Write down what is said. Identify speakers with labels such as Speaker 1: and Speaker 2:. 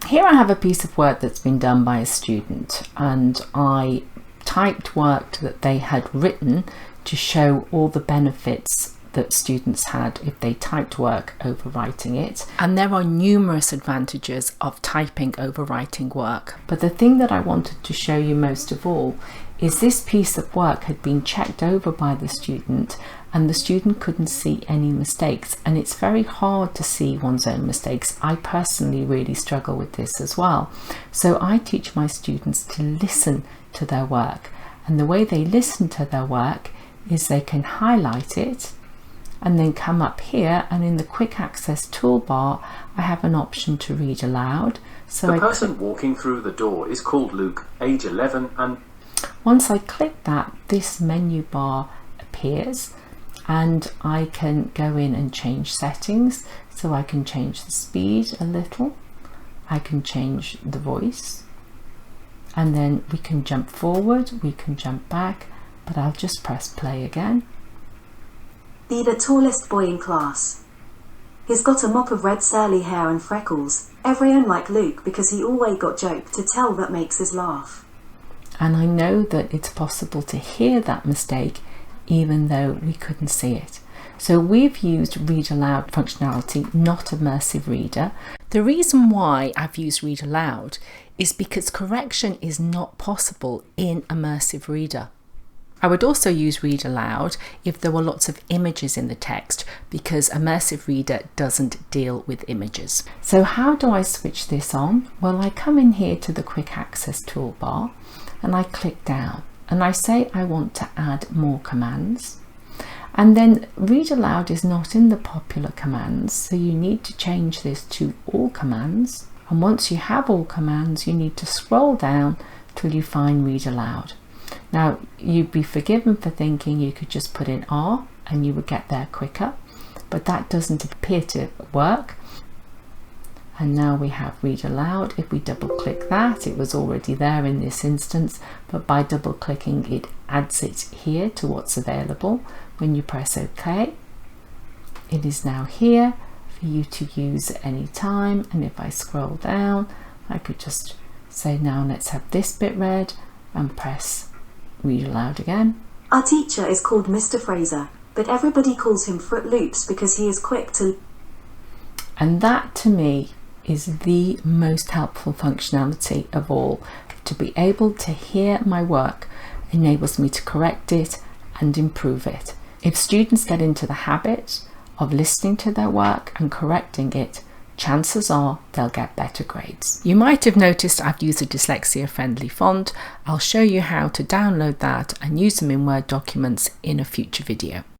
Speaker 1: Here I have a piece of work that's been done by a student, and I typed work that they had written to show all the benefits that students had if they typed work over writing it. And there are numerous advantages of typing over writing work. But the thing that I wanted to show you most of all is this piece of work had been checked over by the student, and the student couldn't see any mistakes. And it's very hard to see one's own mistakes. I personally really struggle with this as well. So I teach my students to listen to their work. And the way they listen to their work is they can highlight it and then come up here, and in the quick access toolbar I have an option to read aloud. So
Speaker 2: the person walking through the door is called Luke, age 11, and
Speaker 1: once I click that, this menu bar appears and I can go in and change settings. So I can change the speed a little, I can change the voice, and then we can jump forward, we can jump back, but I'll just press play again.
Speaker 3: Be the tallest boy in class. He's got a mop of red curly hair and freckles. Everyone like Luke because he always got joke to tell that makes us laugh.
Speaker 1: And I know that it's possible to hear that mistake even though we couldn't see it. So we've used Read Aloud functionality, not Immersive Reader. The reason why I've used Read Aloud is because correction is not possible in Immersive Reader. I would also use Read Aloud if there were lots of images in the text, because Immersive Reader doesn't deal with images. So how do I switch this on? Well, I come in here to the quick access toolbar and I click down and I say I want to add more commands. And then Read Aloud is not in the popular commands, so you need to change this to all commands. And once you have all commands, you need to scroll down till you find Read Aloud. Now, you'd be forgiven for thinking you could just put in R and you would get there quicker, but that doesn't appear to work. And now we have Read Aloud. If we double click that, it was already there in this instance, but by double clicking it adds it here to what's available. When you press OK, it is now here for you to use at any time. And if I scroll down, I could just say, now let's have this bit read, and press Read Aloud again.
Speaker 3: Our teacher is called Mr. Fraser, but everybody calls him Fruit Loops because he is quick to...
Speaker 1: And that to me is the most helpful functionality of all. To be able to hear my work enables me to correct it and improve it. If students get into the habit of listening to their work and correcting it, chances are they'll get better grades. You might have noticed I've used a dyslexia friendly font. I'll show you how to download that and use them in Word documents in a future video.